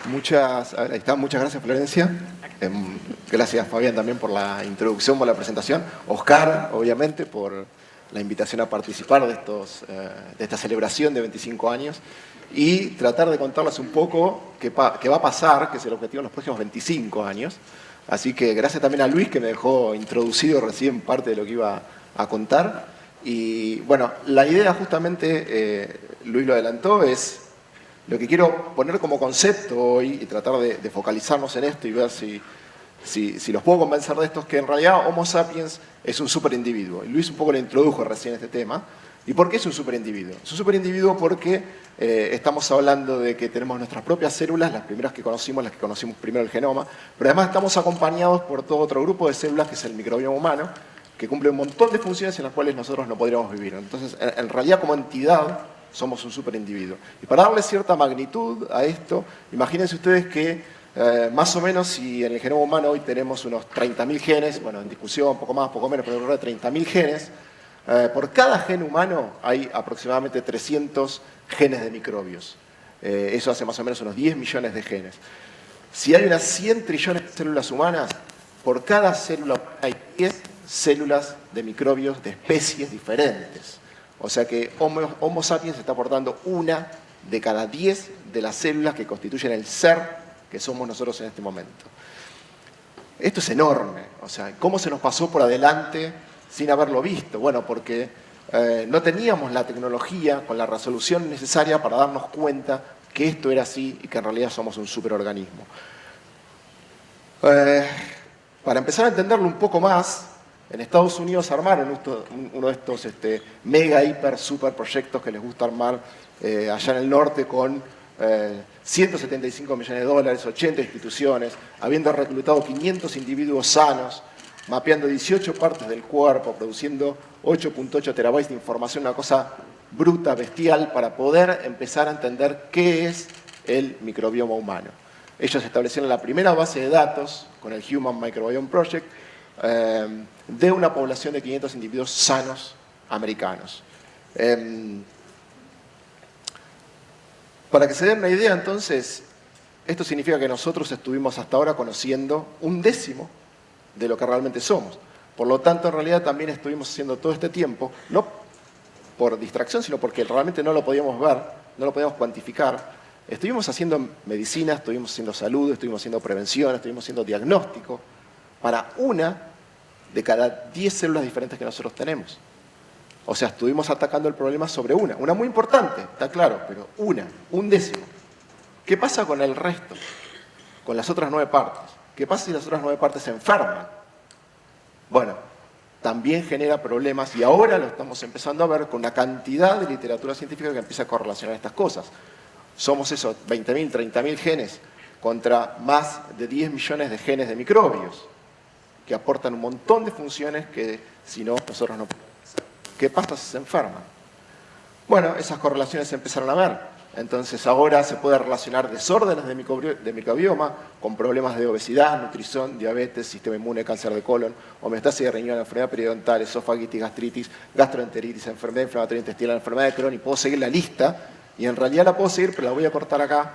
Muchas gracias, Florencia. Gracias, Fabián, también por la introducción, por la presentación. Oscar, obviamente, por la invitación a participar de esta celebración de 25 años y tratar de contarles un poco qué va a pasar, que es el objetivo en los próximos 25 años. Así que gracias también a Luis, que me dejó introducido recién parte de lo que iba a contar. Y bueno, la idea justamente, Luis lo adelantó, es lo que quiero poner como concepto hoy y tratar de focalizarnos en esto y ver si los puedo convencer de esto, es que en realidad Homo sapiens es un superindividuo. Y Luis un poco le introdujo recién este tema. ¿Y por qué es un superindividuo? Es un superindividuo porque estamos hablando de que tenemos nuestras propias células, las primeras que conocimos, las que conocimos primero el genoma, pero además estamos acompañados por todo otro grupo de células que es el microbioma humano, que cumple un montón de funciones en las cuales nosotros no podríamos vivir. Entonces, en realidad como entidad, somos un superindividuo. Y para darle cierta magnitud a esto, imagínense ustedes que más o menos si en el genoma humano hoy tenemos unos 30.000 genes, bueno, en discusión, poco más, poco menos, pero alrededor de 30.000 genes, por cada gen humano hay aproximadamente 300 genes de microbios. Eso hace más o menos unos 10 millones de genes. Si hay unas 100 trillones de células humanas, por cada célula hay 10 células de microbios de especies diferentes. O sea que Homo sapiens está aportando una de cada 10 de las células que constituyen el ser que somos nosotros en este momento. Esto es enorme. O sea, ¿cómo se nos pasó por adelante sin haberlo visto? Bueno, porque no teníamos la tecnología con la resolución necesaria para darnos cuenta que esto era así y que en realidad somos un superorganismo. Para empezar a entenderlo un poco más, en Estados Unidos armaron uno de estos mega, hiper, super proyectos que les gusta armar allá en el norte con 175 millones de dólares, 80 instituciones, habiendo reclutado 500 individuos sanos, mapeando 18 partes del cuerpo, produciendo 8.8 terabytes de información, una cosa bruta, bestial, para poder empezar a entender qué es el microbioma humano. Ellos establecieron la primera base de datos con el Human Microbiome Project, de una población de 500 individuos sanos americanos. Para que se den una idea, entonces, esto significa que nosotros estuvimos hasta ahora conociendo 1/10 de lo que realmente somos. Por lo tanto, en realidad también estuvimos haciendo todo este tiempo, no por distracción, sino porque realmente no lo podíamos ver, no lo podíamos cuantificar. Estuvimos haciendo medicina, estuvimos haciendo salud, estuvimos haciendo prevención, estuvimos haciendo diagnóstico, para una de cada 10 células diferentes que nosotros tenemos. O sea, estuvimos atacando el problema sobre una muy importante, está claro, pero 1/10. ¿Qué pasa con el resto? Con las otras 9 partes. ¿Qué pasa si las otras 9 partes se enferman? Bueno, también genera problemas y ahora lo estamos empezando a ver con una cantidad de literatura científica que empieza a correlacionar estas cosas. Somos esos 20.000, 30.000 genes contra más de 10 millones de genes de microbios, que aportan un montón de funciones que si no, nosotros no podemos hacer. ¿Qué pasa si se enferman? Bueno, esas correlaciones se empezaron a ver. Entonces ahora se puede relacionar desórdenes de microbioma con problemas de obesidad, nutrición, diabetes, sistema inmune, cáncer de colon, homeostasis de riñón, enfermedad periodontal, esofagitis, gastritis, gastroenteritis, enfermedad inflamatoria intestinal, enfermedad de Crohn, y puedo seguir la lista, y en realidad la puedo seguir, pero la voy a cortar acá,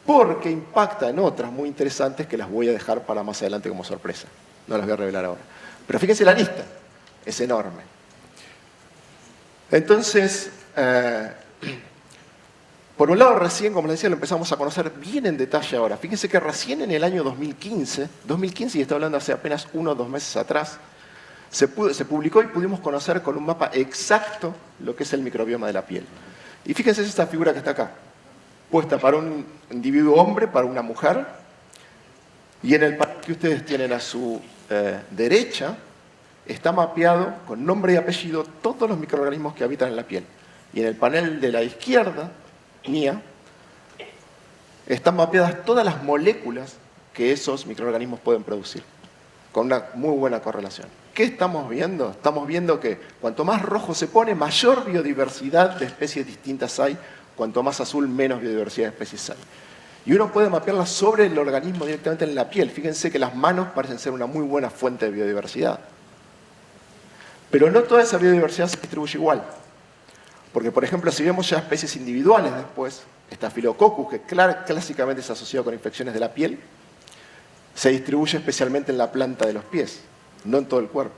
porque impacta en otras muy interesantes que las voy a dejar para más adelante como sorpresa. No las voy a revelar ahora. Pero fíjense la lista, es enorme. Entonces, por un lado recién, como les decía, lo empezamos a conocer bien en detalle ahora. Fíjense que recién en el año 2015, y estoy hablando hace apenas 1 o 2 meses atrás, se publicó y pudimos conocer con un mapa exacto lo que es el microbioma de la piel. Y fíjense esta figura que está acá, puesta para un individuo hombre, para una mujer, y en el panel que ustedes tienen a su derecha, está mapeado con nombre y apellido todos los microorganismos que habitan en la piel. Y en el panel de la izquierda, mía, están mapeadas todas las moléculas que esos microorganismos pueden producir, con una muy buena correlación. ¿Qué estamos viendo? Estamos viendo que cuanto más rojo se pone, mayor biodiversidad de especies distintas hay, cuanto más azul, menos biodiversidad de especies hay. Y uno puede mapearlas sobre el organismo directamente en la piel. Fíjense que las manos parecen ser una muy buena fuente de biodiversidad. Pero no toda esa biodiversidad se distribuye igual. Porque, por ejemplo, si vemos ya especies individuales después, Staphylococcus, que clásicamente es asociado con infecciones de la piel, se distribuye especialmente en la planta de los pies, no en todo el cuerpo.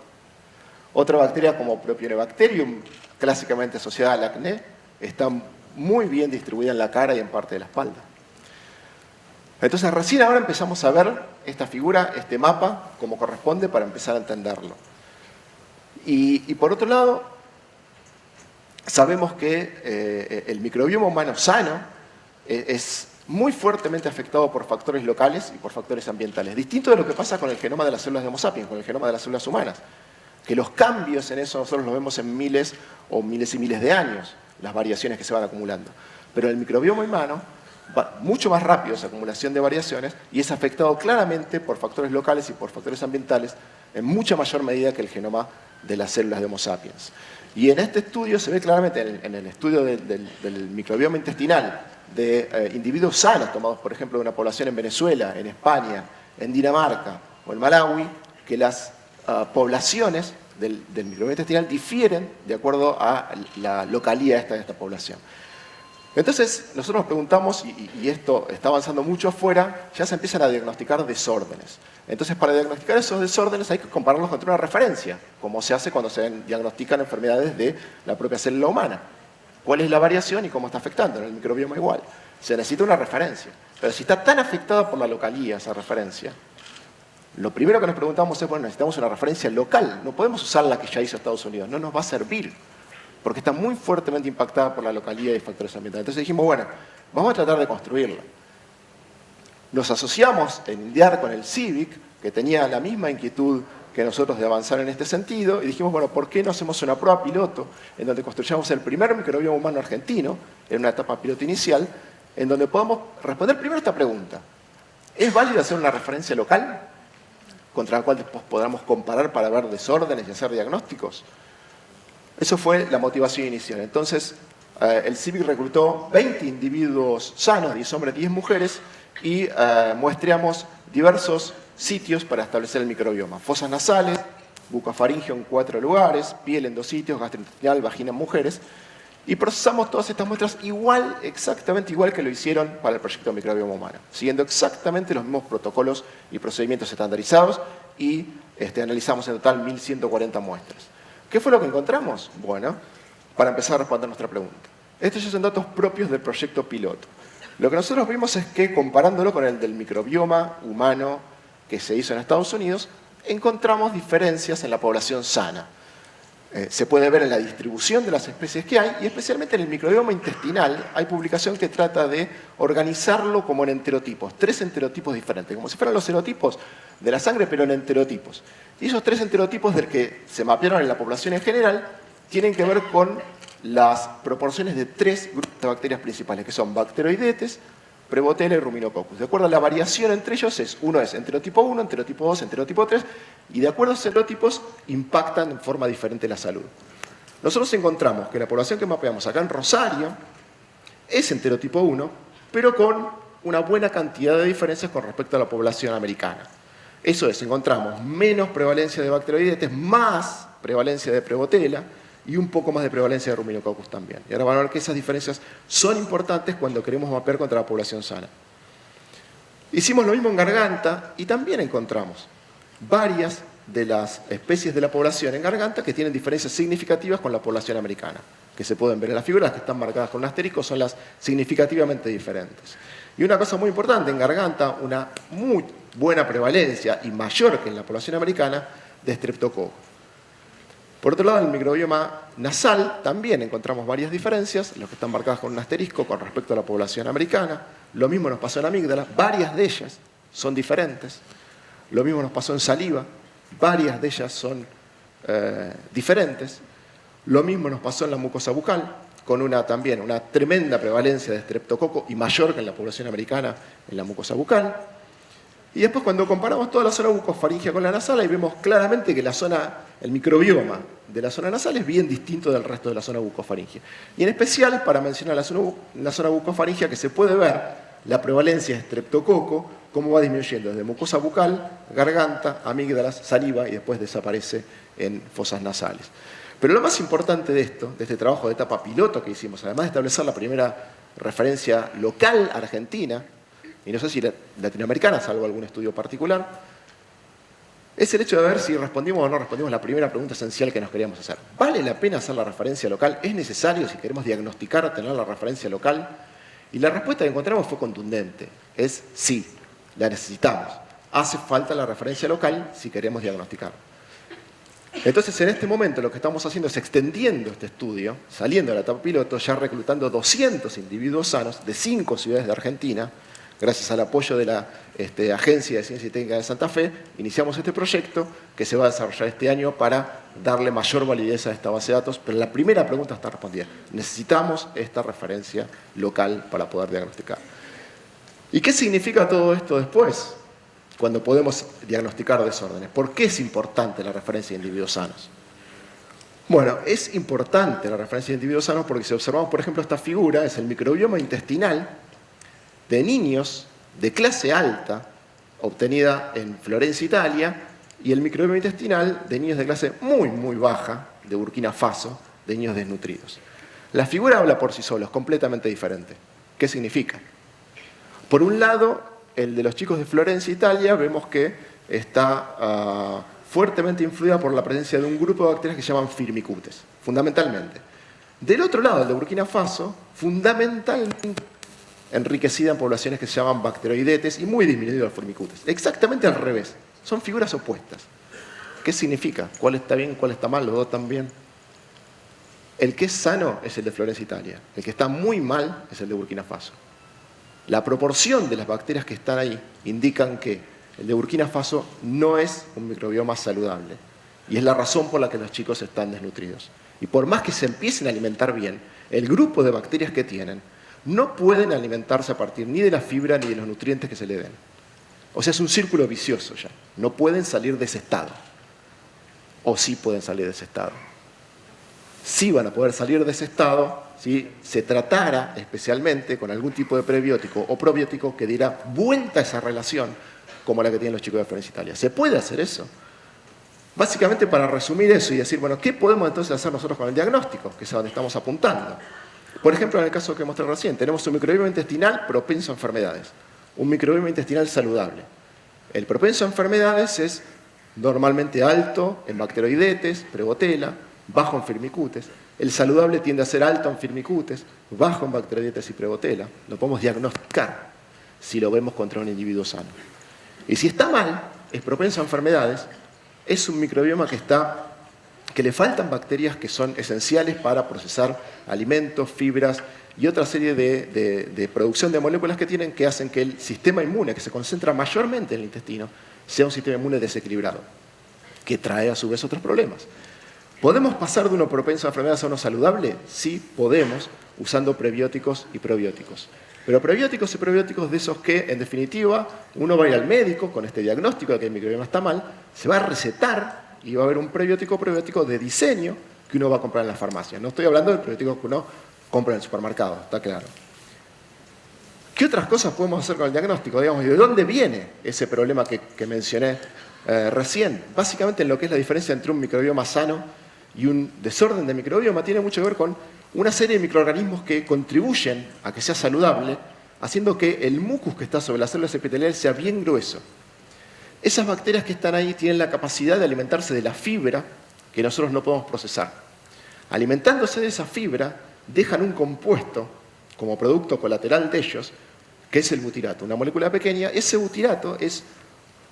Otra bacteria como Propionibacterium, clásicamente asociada al acné, está muy bien distribuida en la cara y en parte de la espalda. Entonces recién ahora empezamos a ver esta figura, este mapa, como corresponde para empezar a entenderlo. Y por otro lado, sabemos que el microbioma humano sano es muy fuertemente afectado por factores locales y por factores ambientales. Distinto de lo que pasa con el genoma de las células de Homo sapiens, con el genoma de las células humanas. Que los cambios en eso nosotros los vemos en miles y miles de años, las variaciones que se van acumulando. Pero el microbioma humano va mucho más rápido esa acumulación de variaciones y es afectado claramente por factores locales y por factores ambientales en mucha mayor medida que el genoma de las células de Homo sapiens. Y en este estudio se ve claramente, en el estudio del microbioma intestinal de individuos sanos, tomados por ejemplo de una población en Venezuela, en España, en Dinamarca o en Malawi, que las poblaciones del microbioma intestinal difieren de acuerdo a la localidad de esta población. Entonces, nosotros nos preguntamos, y esto está avanzando mucho afuera, ya se empiezan a diagnosticar desórdenes. Entonces, para diagnosticar esos desórdenes hay que compararlos contra una referencia, como se hace cuando se diagnostican enfermedades de la propia célula humana. ¿Cuál es la variación y cómo está afectando? En el microbioma igual. Se necesita una referencia. Pero si está tan afectada por la localidad esa referencia, lo primero que nos preguntamos es, bueno, necesitamos una referencia local. No podemos usar la que ya hizo Estados Unidos. No nos va a servir, porque está muy fuertemente impactada por la localidad y factores ambientales. Entonces dijimos, bueno, vamos a tratar de construirla. Nos asociamos en INDIAR con el CIVIC, que tenía la misma inquietud que nosotros de avanzar en este sentido, y dijimos, bueno, ¿por qué no hacemos una prueba piloto en donde construyamos el primer microbioma humano argentino, en una etapa piloto inicial, en donde podamos responder primero esta pregunta? ¿Es válido hacer una referencia local contra la cual después podamos comparar para ver desórdenes y hacer diagnósticos? Eso fue la motivación inicial. Entonces, el CIVIC reclutó 20 individuos sanos, 10 hombres, 10 mujeres, y muestreamos diversos sitios para establecer el microbioma. Fosas nasales, bucofaringeo en 4 lugares, piel en 2 sitios, gastrointestinal, vagina en mujeres, y procesamos todas estas muestras exactamente igual que lo hicieron para el proyecto Microbioma Humano, siguiendo exactamente los mismos protocolos y procedimientos estandarizados, y analizamos en total 1.140 muestras. ¿Qué fue lo que encontramos? Bueno, para empezar a responder nuestra pregunta. Estos ya son datos propios del proyecto piloto. Lo que nosotros vimos es que, comparándolo con el del microbioma humano que se hizo en Estados Unidos, encontramos diferencias en la población sana. Se puede ver en la distribución de las especies que hay, y especialmente en el microbioma intestinal hay publicación que trata de organizarlo como en enterotipos, 3 enterotipos diferentes, como si fueran los serotipos de la sangre, pero en enterotipos. Y esos 3 enterotipos del que se mapearon en la población en general tienen que ver con las proporciones de 3 grupos de bacterias principales, que son Bacteroidetes, Prevotella y Ruminococcus. De acuerdo a la variación entre ellos, uno es enterotipo 1, enterotipo 2, enterotipo 3, y de acuerdo a esos enterotipos impactan en forma diferente la salud. Nosotros encontramos que la población que mapeamos acá en Rosario es enterotipo 1, pero con una buena cantidad de diferencias con respecto a la población americana. Eso es, encontramos menos prevalencia de Bacteroidetes, más prevalencia de Prevotella, y un poco más de prevalencia de Ruminococcus también. Y ahora van a ver que esas diferencias son importantes cuando queremos mapear contra la población sana. Hicimos lo mismo en garganta y también encontramos varias de las especies de la población en garganta que tienen diferencias significativas con la población americana, que se pueden ver en las figuras, que están marcadas con un asterisco, son las significativamente diferentes. Y una cosa muy importante, en garganta, una muy buena prevalencia y mayor que en la población americana de Streptococcus. Por otro lado, en el microbioma nasal también encontramos varias diferencias, los que están marcadas con un asterisco con respecto a la población americana. Lo mismo nos pasó en amígdala, varias de ellas son diferentes. Lo mismo nos pasó en saliva, varias de ellas son diferentes. Lo mismo nos pasó en la mucosa bucal, con también una tremenda prevalencia de estreptococo y mayor que en la población americana en la mucosa bucal. Y después, cuando comparamos toda la zona bucofaringea con la nasal, ahí vemos claramente que el microbioma de la zona nasal es bien distinto del resto de la zona bucofaringea. Y en especial, para mencionar la zona bucofaringea, que se puede ver la prevalencia de estreptococo, cómo va disminuyendo desde mucosa bucal, garganta, amígdalas, saliva, y después desaparece en fosas nasales. Pero lo más importante de este trabajo de etapa piloto que hicimos, además de establecer la primera referencia local argentina, y no sé si latinoamericana, salvo algún estudio particular, es el hecho de ver si respondimos o no respondimos la primera pregunta esencial que nos queríamos hacer. ¿Vale la pena hacer la referencia local? ¿Es necesario, si queremos diagnosticar, tener la referencia local? Y la respuesta que encontramos fue contundente. Es sí, la necesitamos. Hace falta la referencia local si queremos diagnosticar. Entonces, en este momento lo que estamos haciendo es extendiendo este estudio, saliendo de la etapa piloto, ya reclutando 200 individuos sanos de 5 ciudades de Argentina. Gracias al apoyo de la Agencia de Ciencia y Técnica de Santa Fe, iniciamos este proyecto que se va a desarrollar este año para darle mayor validez a esta base de datos. Pero la primera pregunta está respondida. Necesitamos esta referencia local para poder diagnosticar. ¿Y qué significa todo esto después? Cuando podemos diagnosticar desórdenes. ¿Por qué es importante la referencia de individuos sanos? Bueno, es importante la referencia de individuos sanos porque si observamos, por ejemplo, esta figura, es el microbioma intestinal de niños de clase alta, obtenida en Florencia, Italia, y el microbioma intestinal de niños de clase muy, muy baja, de Burkina Faso, de niños desnutridos. La figura habla por sí sola, es completamente diferente. ¿Qué significa? Por un lado, el de los chicos de Florencia, Italia, vemos que está fuertemente influida por la presencia de un grupo de bacterias que se llaman firmicutes, fundamentalmente. Del otro lado, el de Burkina Faso, fundamentalmente enriquecida en poblaciones que se llaman bacteroidetes y muy disminuido los firmicutes. Exactamente al revés. Son figuras opuestas. ¿Qué significa? ¿Cuál está bien, cuál está mal? Los dos están bien. El que es sano es el de Florencia, Italia. El que está muy mal es el de Burkina Faso. La proporción de las bacterias que están ahí indican que el de Burkina Faso no es un microbioma saludable. Y es la razón por la que los chicos están desnutridos. Y por más que se empiecen a alimentar bien, el grupo de bacterias que tienen no pueden alimentarse a partir ni de la fibra ni de los nutrientes que se le den. O sea, es un círculo vicioso ya. No pueden salir de ese estado. O sí pueden salir de ese estado. Sí van a poder salir de ese estado si se tratara especialmente con algún tipo de prebiótico o probiótico que diera vuelta a esa relación como la que tienen los chicos de Florencia, Italia. ¿Se puede hacer eso? Básicamente para resumir eso y decir, bueno, ¿qué podemos entonces hacer nosotros con el diagnóstico? Que es a donde estamos apuntando. Por ejemplo, en el caso que mostré recién, tenemos un microbioma intestinal propenso a enfermedades, un microbioma intestinal saludable. El propenso a enfermedades es normalmente alto en bacteroidetes, prebotela, bajo en firmicutes. El saludable tiende a ser alto en firmicutes, bajo en bacteroidetes y prebotela. Lo podemos diagnosticar si lo vemos contra un individuo sano. Y si está mal, es propenso a enfermedades, es un microbioma que le faltan bacterias que son esenciales para procesar alimentos, fibras y otra serie de producción de moléculas que hacen que el sistema inmune, que se concentra mayormente en el intestino, sea un sistema inmune desequilibrado, que trae a su vez otros problemas. ¿Podemos pasar de uno propenso a enfermedades a uno saludable? Sí, podemos, usando prebióticos y probióticos. Pero prebióticos y probióticos de esos que, en definitiva, uno va a ir al médico con este diagnóstico de que el microbioma está mal, se va a recetar y va a haber un prebiótico o probiótico de diseño que uno va a comprar en la farmacia. No estoy hablando del prebiótico que uno compra en el supermercado, está claro. ¿Qué otras cosas podemos hacer con el diagnóstico? Digamos, ¿y de dónde viene ese problema que mencioné recién? Básicamente en lo que es la diferencia entre un microbioma sano y un desorden de microbioma tiene mucho que ver con una serie de microorganismos que contribuyen a que sea saludable, haciendo que el mucus que está sobre las células epiteliales sea bien grueso. Esas bacterias que están ahí tienen la capacidad de alimentarse de la fibra que nosotros no podemos procesar. Alimentándose de esa fibra, dejan un compuesto como producto colateral de ellos, que es el butirato, una molécula pequeña. Ese butirato es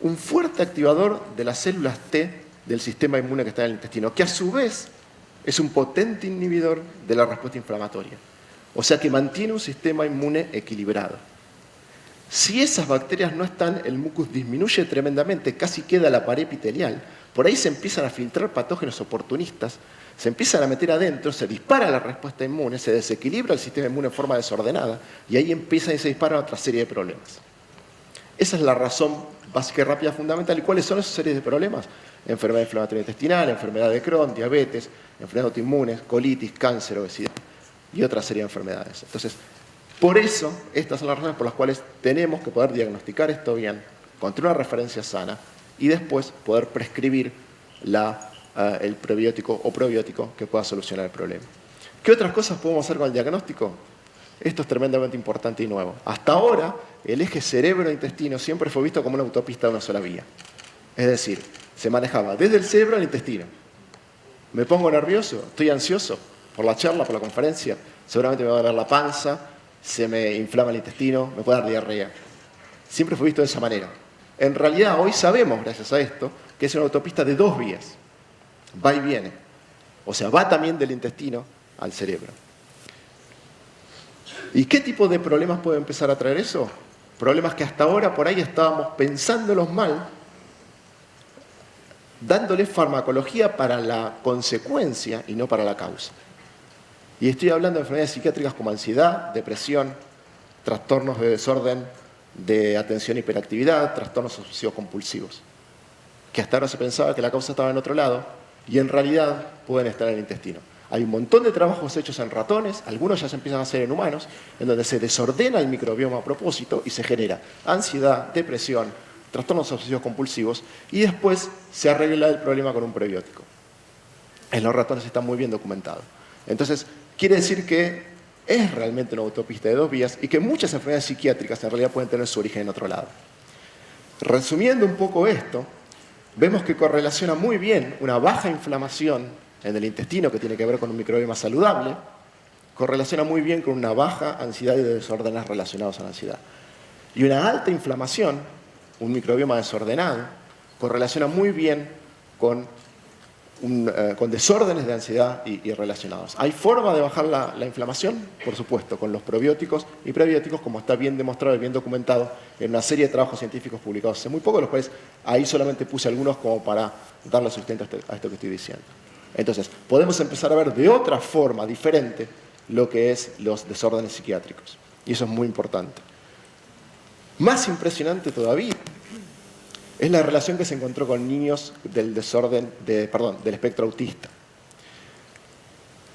un fuerte activador de las células T del sistema inmune que está en el intestino, que a su vez es un potente inhibidor de la respuesta inflamatoria. O sea que mantiene un sistema inmune equilibrado. Si esas bacterias no están, el mucus disminuye tremendamente, casi queda la pared epitelial. Por ahí se empiezan a filtrar patógenos oportunistas, se empiezan a meter adentro, se dispara la respuesta inmune, se desequilibra el sistema inmune de forma desordenada y ahí empieza y se dispara otra serie de problemas. Esa es la razón básica y rápida fundamental. ¿Y cuáles son esas series de problemas? Enfermedad inflamatoria intestinal, enfermedad de Crohn, diabetes, enfermedades autoinmunes, colitis, cáncer, obesidad y otra serie de enfermedades. Entonces, por eso, estas son las razones por las cuales tenemos que poder diagnosticar esto bien, contra una referencia sana y después poder prescribir el prebiótico o probiótico que pueda solucionar el problema. ¿Qué otras cosas podemos hacer con el diagnóstico? esto es tremendamente importante y nuevo. Hasta ahora, el eje cerebro-intestino siempre fue visto como una autopista de una sola vía. Es decir, se manejaba desde el cerebro al intestino. Me pongo nervioso, estoy ansioso por la charla, por la conferencia, seguramente me va a doler la panza, se me inflama el intestino, me puede dar diarrea. Siempre fue visto de esa manera. En realidad, hoy sabemos, gracias a esto, que es una autopista de 2 vías. Va y viene. O sea, va también del intestino al cerebro. ¿Y qué tipo de problemas puede empezar a traer eso? Problemas que hasta ahora por ahí estábamos pensándolos mal, dándole farmacología para la consecuencia y no para la causa. Y estoy hablando de enfermedades psiquiátricas como ansiedad, depresión, trastornos de desorden de atención e hiperactividad, trastornos obsesivos compulsivos, que hasta ahora se pensaba que la causa estaba en otro lado y en realidad pueden estar en el intestino. Hay un montón de trabajos hechos en ratones, algunos ya se empiezan a hacer en humanos, en donde se desordena el microbioma a propósito y se genera ansiedad, depresión, trastornos obsesivos compulsivos y después se arregla el problema con un prebiótico. En los ratones está muy bien documentado. Entonces, quiere decir que es realmente una autopista de 2 vías y que muchas enfermedades psiquiátricas en realidad pueden tener su origen en otro lado. Resumiendo un poco esto, vemos que correlaciona muy bien una baja inflamación en el intestino, que tiene que ver con un microbioma saludable, correlaciona muy bien con una baja ansiedad y desórdenes relacionados a la ansiedad. Y una alta inflamación, un microbioma desordenado, correlaciona muy bien con desórdenes de ansiedad y relacionados. ¿Hay forma de bajar la inflamación? Por supuesto, con los probióticos y prebióticos, como está bien demostrado y bien documentado en una serie de trabajos científicos publicados hace muy poco, los cuales ahí solamente puse algunos como para darle sustento a esto que estoy diciendo. Entonces, podemos empezar a ver de otra forma diferente lo que es los desórdenes psiquiátricos. Y eso es muy importante. Más impresionante todavía es la relación que se encontró con niños del del espectro autista.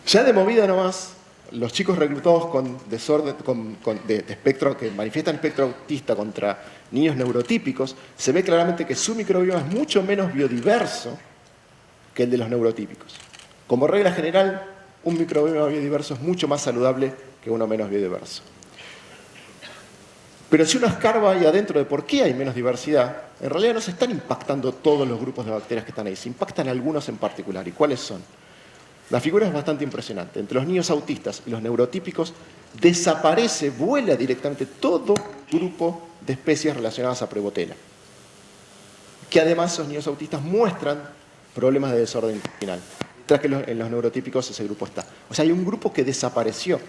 Ya de movida nomás, los chicos reclutados con desorden de espectro, que manifiestan espectro autista contra niños neurotípicos, se ve claramente que su microbioma es mucho menos biodiverso que el de los neurotípicos. Como regla general, un microbioma biodiverso es mucho más saludable que uno menos biodiverso. Pero si uno escarba ahí adentro de por qué hay menos diversidad, en realidad no se están impactando todos los grupos de bacterias que están ahí, se impactan algunos en particular. ¿Y cuáles son? La figura es bastante impresionante. Entre los niños autistas y los neurotípicos desaparece, vuela directamente todo grupo de especies relacionadas a Prevotella. Que además esos niños autistas muestran problemas de desorden intestinal. Mientras que en los neurotípicos ese grupo está. O sea, hay un grupo que desapareció.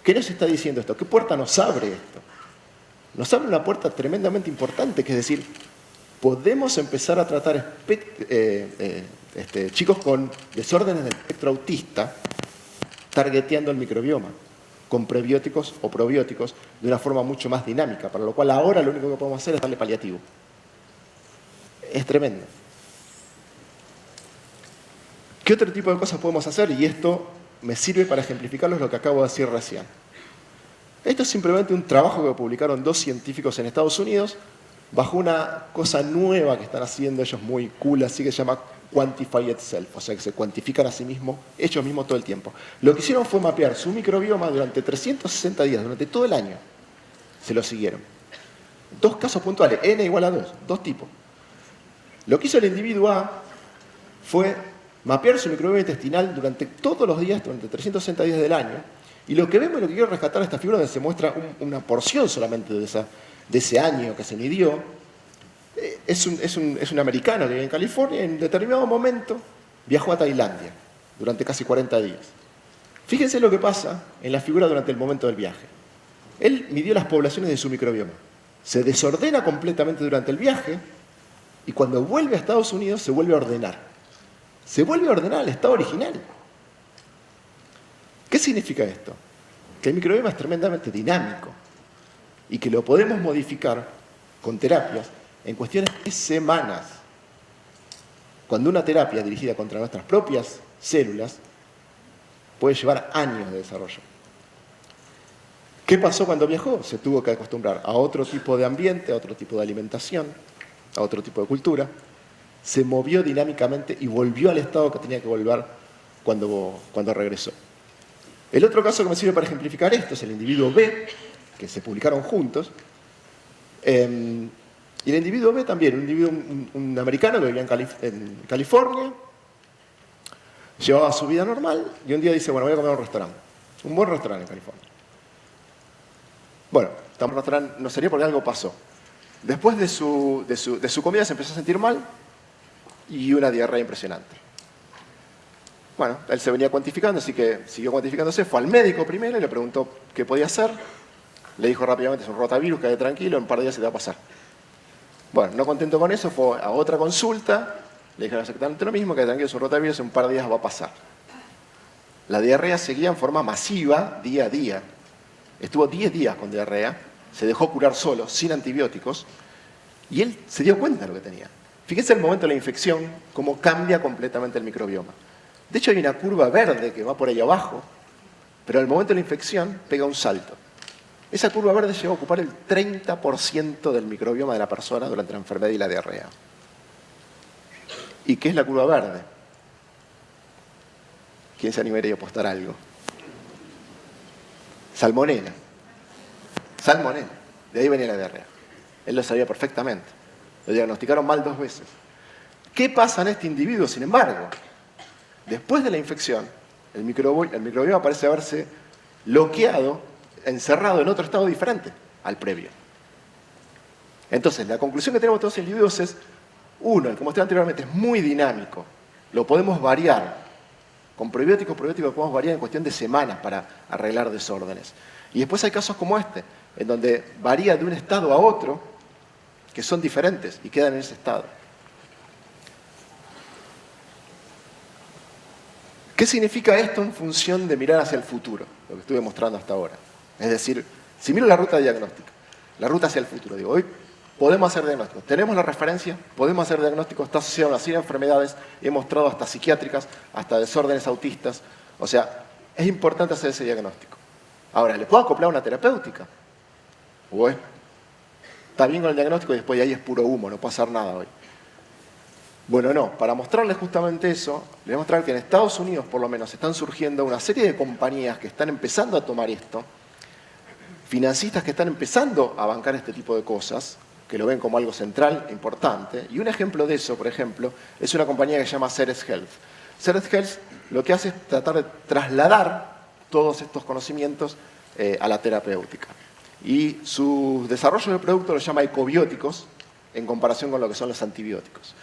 ¿Qué nos está diciendo esto? ¿Qué puerta nos abre esto? Nos abre una puerta tremendamente importante, que es decir, podemos empezar a tratar chicos con desórdenes del espectro autista targeteando el microbioma, con prebióticos o probióticos, de una forma mucho más dinámica, para lo cual ahora lo único que podemos hacer es darle paliativo. Es tremendo. ¿Qué otro tipo de cosas podemos hacer? Y esto me sirve para ejemplificarles lo que acabo de decir recién. Esto es simplemente un trabajo que publicaron 2 científicos en Estados Unidos bajo una cosa nueva que están haciendo ellos muy cool, así que se llama Quantify Itself, o sea que se cuantifican a sí mismos, ellos mismos todo el tiempo. Lo que hicieron fue mapear su microbioma durante 360 días, durante todo el año. Se lo siguieron. 2 casos puntuales, n igual a 2 tipos. Lo que hizo el individuo A fue mapear su microbioma intestinal durante todos los días, durante 360 días del año, y lo que vemos y lo que quiero rescatar de esta figura, donde se muestra una porción solamente de ese año que se midió, es un americano que vive en California y en determinado momento viajó a Tailandia durante casi 40 días. Fíjense lo que pasa en la figura durante el momento del viaje. Él midió las poblaciones de su microbioma. Se desordena completamente durante el viaje y cuando vuelve a Estados Unidos se vuelve a ordenar. Se vuelve a ordenar al estado original. ¿Qué significa esto? Que el microbioma es tremendamente dinámico y que lo podemos modificar con terapias en cuestiones de semanas. Cuando una terapia dirigida contra nuestras propias células puede llevar años de desarrollo. ¿Qué pasó cuando viajó? Se tuvo que acostumbrar a otro tipo de ambiente, a otro tipo de alimentación, a otro tipo de cultura. Se movió dinámicamente y volvió al estado que tenía que volver cuando regresó. El otro caso que me sirve para ejemplificar esto es el individuo B, que se publicaron juntos. Y el individuo B también, un americano que vivía en California, llevaba su vida normal y un día dice, bueno, voy a comer a un restaurante. Un buen restaurante en California. Bueno, un restaurante no sería porque algo pasó. Después de su comida se empezó a sentir mal y una diarrea impresionante. Bueno, él se venía cuantificando, así que siguió cuantificándose, fue al médico primero y le preguntó qué podía hacer. Le dijo rápidamente, es un rotavirus, quédate tranquilo, en un par de días se te va a pasar. Bueno, no contento con eso, fue a otra consulta, le dijeron exactamente lo mismo, quédate tranquilo, es un rotavirus, en un par de días va a pasar. La diarrea seguía en forma masiva, día a día. Estuvo 10 días con diarrea, se dejó curar solo, sin antibióticos, y él se dio cuenta de lo que tenía. Fíjense el momento de la infección, cómo cambia completamente el microbioma. De hecho, hay una curva verde que va por ahí abajo, pero al momento de la infección pega un salto. Esa curva verde llegó a ocupar el 30% del microbioma de la persona durante la enfermedad y la diarrea. ¿Y qué es la curva verde? ¿Quién se animaría a apostar algo? Salmonela. Salmonela. De ahí venía la diarrea. Él lo sabía perfectamente. Lo diagnosticaron mal 2 veces. ¿Qué pasa en este individuo, sin embargo? Después de la infección, el microbioma parece haberse bloqueado, encerrado en otro estado diferente al previo. Entonces, la conclusión que tenemos de todos los individuos es, uno, como mostré anteriormente, es muy dinámico. Lo podemos variar. Con probióticos podemos variar en cuestión de semanas para arreglar desórdenes. Y después hay casos como este, en donde varía de un estado a otro, que son diferentes y quedan en ese estado. ¿Qué significa esto en función de mirar hacia el futuro? Lo que estuve mostrando hasta ahora. Es decir, si miro la ruta diagnóstica, la ruta hacia el futuro, digo, hoy podemos hacer diagnósticos. Tenemos la referencia, podemos hacer diagnósticos, está asociado a una serie de enfermedades, he mostrado hasta psiquiátricas, hasta desórdenes autistas. O sea, es importante hacer ese diagnóstico. Ahora, ¿le puedo acoplar una terapéutica? ¿O está bien con el diagnóstico y después de ahí es puro humo, no puedo hacer nada hoy? Bueno, no. Para mostrarles justamente eso, les voy a mostrar que en Estados Unidos, por lo menos, están surgiendo una serie de compañías que están empezando a tomar esto, financistas que están empezando a bancar este tipo de cosas, que lo ven como algo central, importante. Y un ejemplo de eso, por ejemplo, es una compañía que se llama Ceres Health. Ceres Health lo que hace es tratar de trasladar todos estos conocimientos a la terapéutica. Y su desarrollo de producto lo llama ecobióticos, en comparación con lo que son los antibióticos.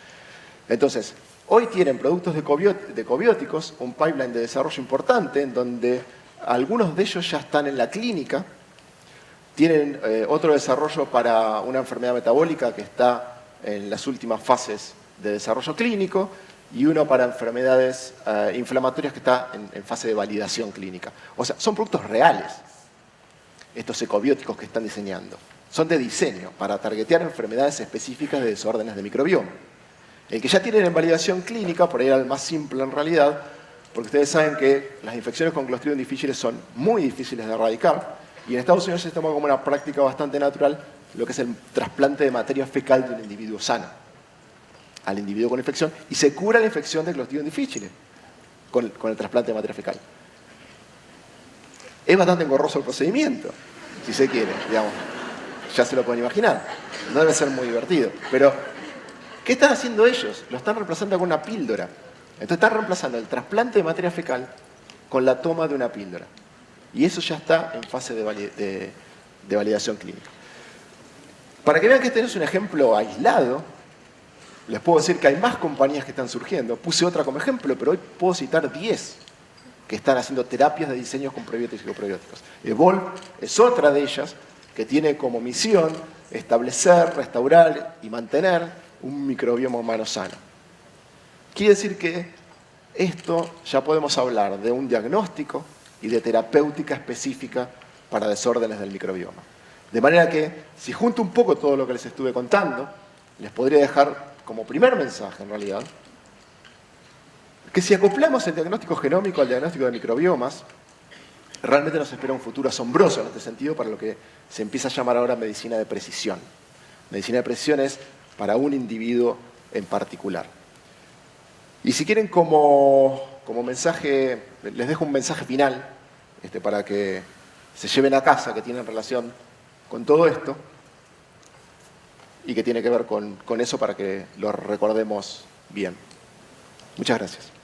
Entonces, hoy tienen productos de ecobióticos, un pipeline de desarrollo importante, en donde algunos de ellos ya están en la clínica. Tienen otro desarrollo para una enfermedad metabólica que está en las últimas fases de desarrollo clínico y uno para enfermedades inflamatorias que está en fase de validación clínica. O sea, son productos reales, estos ecobióticos que están diseñando. Son de diseño para targetear enfermedades específicas de desórdenes de microbioma. El que ya tienen en validación clínica, por ahí era el más simple en realidad, porque ustedes saben que las infecciones con Clostridium difficile son muy difíciles de erradicar, y en Estados Unidos se toma como una práctica bastante natural lo que es el trasplante de materia fecal de un individuo sano al individuo con infección, y se cura la infección de Clostridium difficile con el trasplante de materia fecal. Es bastante engorroso el procedimiento, si se quiere, digamos. Ya se lo pueden imaginar. No debe ser muy divertido, pero ¿qué están haciendo ellos? Lo están reemplazando con una píldora. Entonces están reemplazando el trasplante de materia fecal con la toma de una píldora. Y eso ya está en fase de validación clínica. Para que vean que este no es un ejemplo aislado, les puedo decir que hay más compañías que están surgiendo. Puse otra como ejemplo, pero hoy puedo citar 10 que están haciendo terapias de diseño con probióticos y coprobióticos. Evolve es otra de ellas que tiene como misión establecer, restaurar y mantener un microbioma humano sano. Quiere decir que esto ya podemos hablar de un diagnóstico y de terapéutica específica para desórdenes del microbioma. De manera que, si junto un poco todo lo que les estuve contando, les podría dejar como primer mensaje, en realidad, que si acoplamos el diagnóstico genómico al diagnóstico de microbiomas, realmente nos espera un futuro asombroso en este sentido para lo que se empieza a llamar ahora medicina de precisión. Medicina de precisión es para un individuo en particular. Y si quieren como mensaje, les dejo un mensaje final para que se lleven a casa, que tienen relación con todo esto y que tiene que ver con eso para que lo recordemos bien. Muchas gracias.